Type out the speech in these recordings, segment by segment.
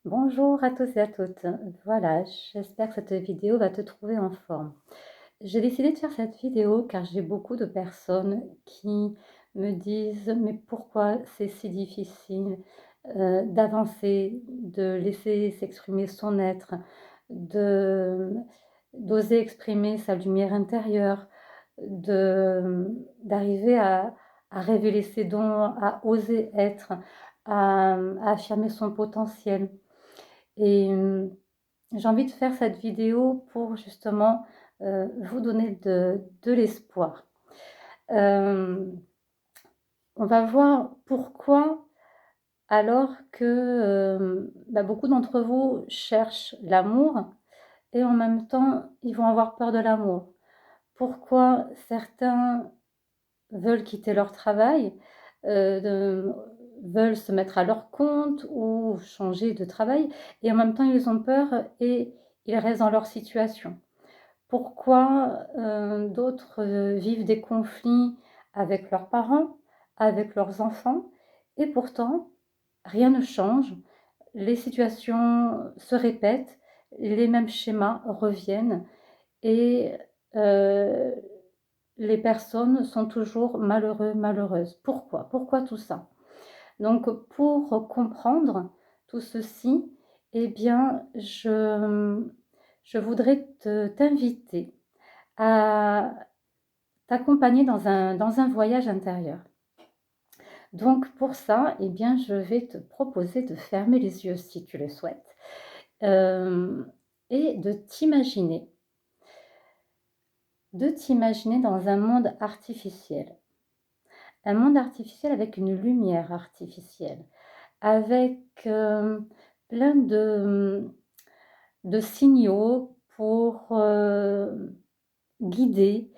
Bonjour à tous et à toutes. Voilà, j'espère que cette vidéo va te trouver en forme. J'ai décidé de faire cette vidéo car j'ai beaucoup de personnes qui me disent: «Mais pourquoi c'est si difficile, d'avancer, de laisser s'exprimer son être, de d'oser exprimer sa lumière intérieure, d'arriver à révéler ses dons, à oser être, à affirmer son potentiel». Et j'ai envie de faire cette vidéo pour justement, vous donner de l'espoir. Hem, on va voir pourquoi alors que, beaucoup d'entre vous cherchent l'amour et en même temps, ils vont avoir peur de l'amour. Pourquoi certains veulent quitter leur travail, de veulent se mettre à leur compte ou changer de travail et en même temps ils ont peur et ils restent dans leur situation. Pourquoi, d'autres, vivent des conflits avec leurs parents, avec leurs enfants et pourtant rien ne change. Les situations se répètent, les mêmes schémas reviennent et heu les personnes sont toujours malheureux, malheureuses. Pourquoi? Pourquoi tout ça? Donc pour comprendre tout ceci, eh bien, je voudrais t'inviter à t'accompagner dans un voyage intérieur. Donc pour ça, eh bien, je vais te proposer de fermer les yeux si tu le souhaites, hem et de t'imaginer dans un monde artificiel. Un monde artificiel avec une lumière artificielle, avec, plein de signaux pour, guider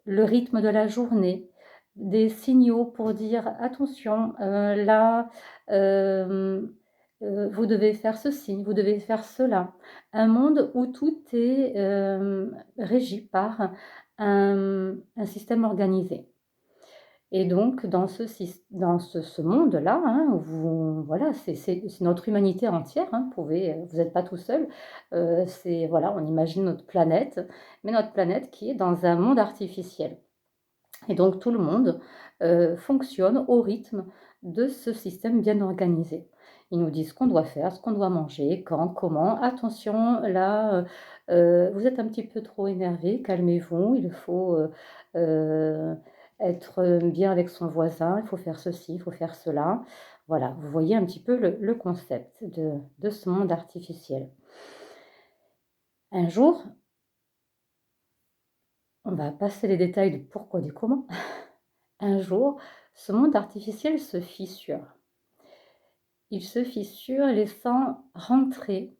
le rythme de la journée. Des signaux pour dire: «Attention, là, hem, vous devez faire ceci, vous devez faire cela». Un monde où tout est, régi par un système organisé. Et donc dans ce monde-là, hein, où voilà, c'est notre humanité entière, hein, vous n'êtes pas tout seul. C'est voilà, on imagine notre planète, mais notre planète qui est dans un monde artificiel et donc tout le monde, fonctionne au rythme de ce système bien organisé. Ils nous disent ce qu'on doit faire, ce qu'on doit manger, quand, comment: «Attention là, vous êtes un petit peu trop énervé, calmez-vous, il faut, heu, être, bien avec son voisin, il faut faire ceci, il faut faire cela». Voilà, vous voyez un petit peu le concept de ce monde artificiel. Un jour, on va passer les détails du pourquoi du comment. Un jour, ce monde artificiel se fissure. Il se fissure, laissant rentrer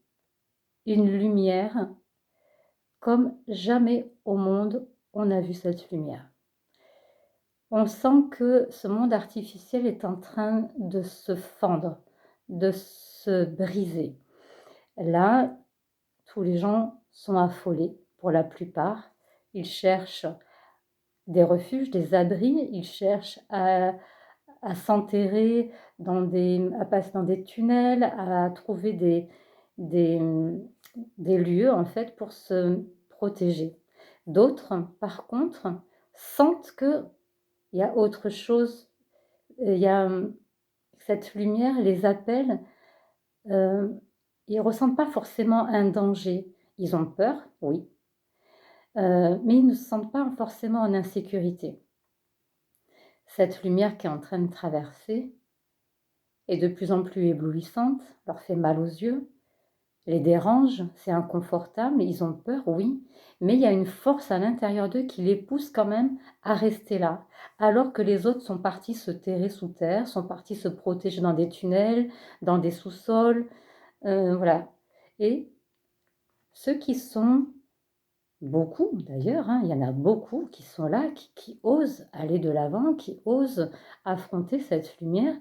une lumière comme jamais au monde on a vu cette lumière. On sent que ce monde artificiel est en train de se fendre, de se briser. Là, tous les gens sont affolés pour la plupart. Ils cherchent des refuges, des abris, ils cherchent à s'enterrer à passer dans des tunnels, à trouver des, mmh, des lieux en fait pour se protéger. D'autres, par contre, sentent qu'il y a autre chose, il y a, cette lumière les appelle, heu, ils ressentent pas forcément un danger. Ils ont peur, oui, mais ils ne se sentent pas forcément en insécurité. Cette lumière qui est en train de traverser est de plus en plus éblouissante, leur fait mal aux yeux, les dérange, c'est inconfortable, ils ont peur, oui, mais il y a une force à l'intérieur d'eux qui les pousse quand même à rester là, alors que les autres sont partis se terrer sous terre, sont partis se protéger dans des tunnels, dans des sous-sols, voilà. Et ceux qui sont beaucoup d'ailleurs, hein, il y en a beaucoup qui sont là, qui osent aller de l'avant, qui osent affronter cette lumière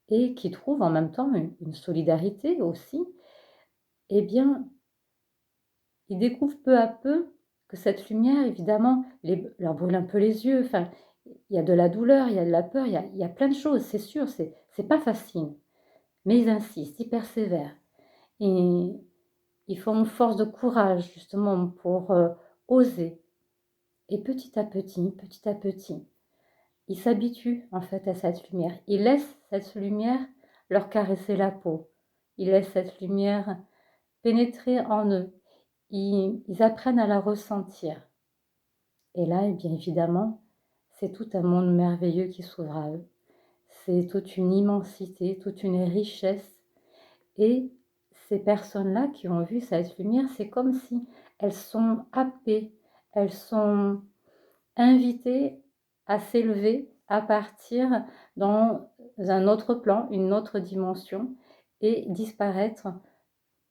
et qui trouvent en même temps une solidarité aussi, eh bien, ils découvrent peu à peu que cette lumière évidemment leur brûle un peu les yeux, enfin, il y a de la douleur, il y a de la peur, il y a plein de choses, c'est sûr, c'est pas facile. Mais ils insistent, ils persévèrent Et il faut une force de courage justement pour oser. Et petit à petit, ils s'habituent en fait à cette lumière. Ils laissent cette lumière leur caresser la peau. Ils laissent cette lumière pénétrer en eux. Ils apprennent à la ressentir. Et là, eh bien évidemment, c'est tout un monde merveilleux qui s'ouvre à eux. C'est toute une immensité, toute une richesse. Et ces personnes-là qui ont vu cette lumière, c'est comme si elles sont happées, elles sont invitées à s'élever, à partir dans un autre plan, une autre dimension, et disparaître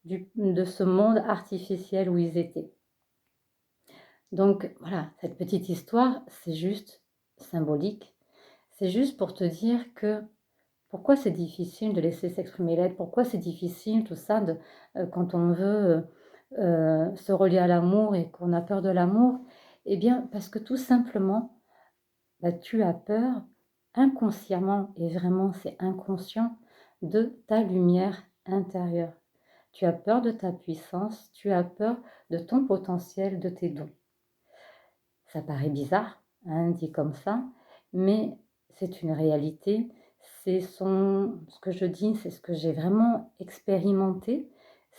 de ce monde artificiel où ils étaient. Donc voilà, cette petite histoire, c'est juste symbolique. C'est juste pour te dire que pourquoi c'est difficile de laisser s'exprimer l'aide, pourquoi c'est difficile tout ça quand on veut se relier à l'amour et qu'on a peur de l'amour. Eh bien, parce que tout simplement, bah, tu as peur inconsciemment, et vraiment c'est inconscient, de ta lumière intérieure. Tu as peur de ta puissance, tu as peur de ton potentiel, de tes dons. Ça paraît bizarre, hein, dit comme ça, mais c'est une réalité. Ce que je dis, c'est ce que j'ai vraiment expérimenté.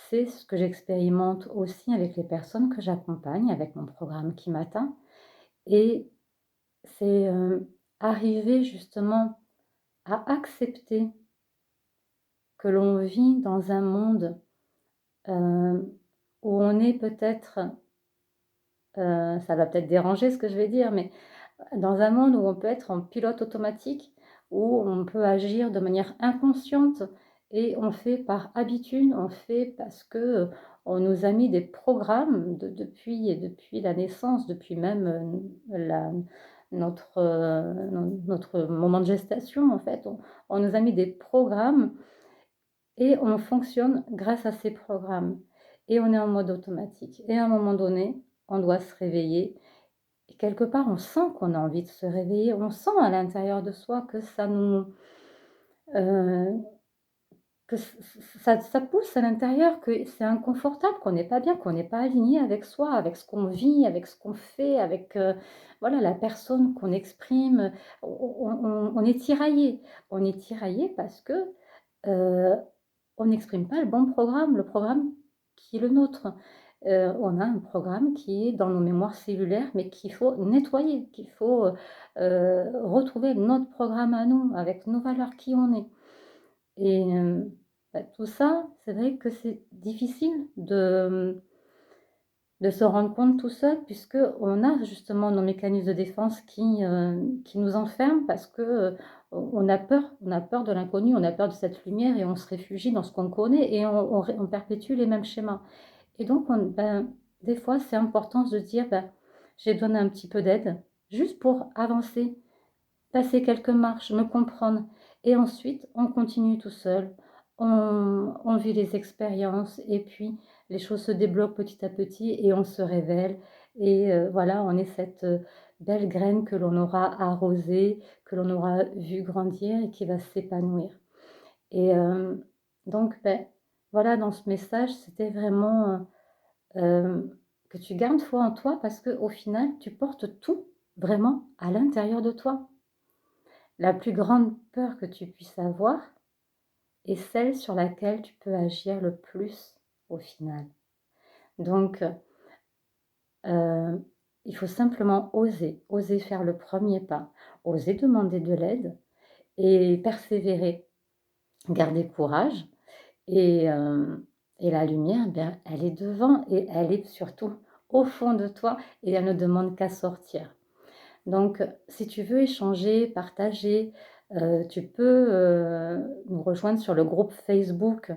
C'est ce que j'expérimente aussi avec les personnes que j'accompagne, avec mon programme Qui m'atteint. Et c'est arriver justement à accepter que l'on vit dans un monde euh, où on est peut-être, ça va peut-être déranger ce que je vais dire, mais dans un monde où on peut être en pilote automatique, où on peut agir de manière inconsciente et on fait par habitude, on fait parce que on nous a mis des programmes depuis la naissance, depuis même notre moment de gestation en fait. On nous a mis des programmes et on fonctionne grâce à ces programmes. Et on est en mode automatique. Et à un moment donné, on doit se réveiller et quelque part, on sent qu'on a envie de se réveiller, on sent à l'intérieur de soi que ça nous, heu, que ça pousse à l'intérieur, que c'est inconfortable, qu'on n'est pas bien, qu'on n'est pas aligné avec soi, avec ce qu'on vit, avec ce qu'on fait, avec, voilà, la personne qu'on exprime. On est tiraillé. On est tiraillé parce que, heu, on n'exprime pas le programme qui est le nôtre. On a un programme qui est dans nos mémoires cellulaires, mais qu'il faut nettoyer, qu'il faut, retrouver notre programme à nous, avec nos valeurs, qui on est. Et bah, tout ça, c'est vrai que c'est difficile de se rendre compte tout seul, puisqu'on a justement nos mécanismes de défense qui nous enferment parce que, on a peur de l'inconnu, on a peur de cette lumière et on se réfugie dans ce qu'on connaît et on perpétue les mêmes schémas. Et donc des fois, c'est important de se dire: «Ben, j'ai besoin d'un petit peu d'aide», juste pour avancer, passer quelques marches, me comprendre et ensuite on continue tout seul. On vit les expériences et puis les choses se débloquent petit à petit et on se révèle et voilà, on est cette, belle graine que l'on aura arrosée, que l'on aura vue grandir et qui va s'épanouir. Et donc voilà, dans ce message, c'était vraiment, que tu gardes foi en toi parce qu'au final, tu portes tout vraiment à l'intérieur de toi. La plus grande peur que tu puisses avoir est celle sur laquelle tu peux agir le plus au final. Donc, il faut simplement oser faire le premier pas, oser demander de l'aide et persévérer, garder courage et la lumière, bien, elle est devant et elle est surtout au fond de toi et elle ne demande qu'à sortir. Donc, si tu veux échanger, partager, tu peux, nous rejoindre sur le groupe Facebook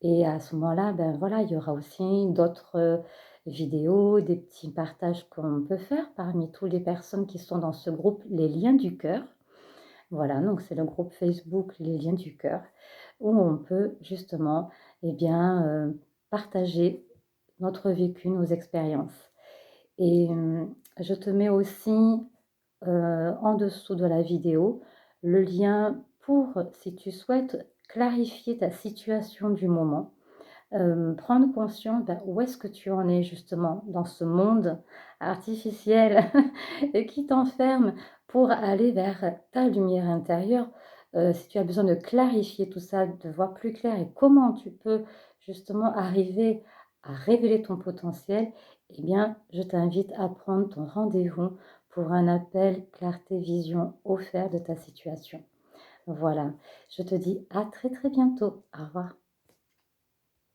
et à ce moment-là, ben, voilà, il y aura aussi d'autres, vidéos, des petits partages qu'on peut faire parmi toutes les personnes qui sont dans ce groupe Les Liens du Cœur. Voilà, donc c'est le groupe Facebook Les Liens du Cœur où on peut justement, eh bien, partager notre vécu, nos expériences et je te mets aussi en dessous de la vidéo, le lien pour si tu souhaites clarifier ta situation du moment. prendre conscience, où est-ce que tu en es justement dans ce monde artificiel et qui t'enferme pour aller vers ta lumière intérieure. Si tu as besoin de clarifier tout ça, de voir plus clair et comment tu peux justement arriver à révéler ton potentiel, eh bien, je t'invite à prendre ton rendez-vous pour un appel clarté vision offert de ta situation. Voilà, je te dis à très, très bientôt. Au revoir.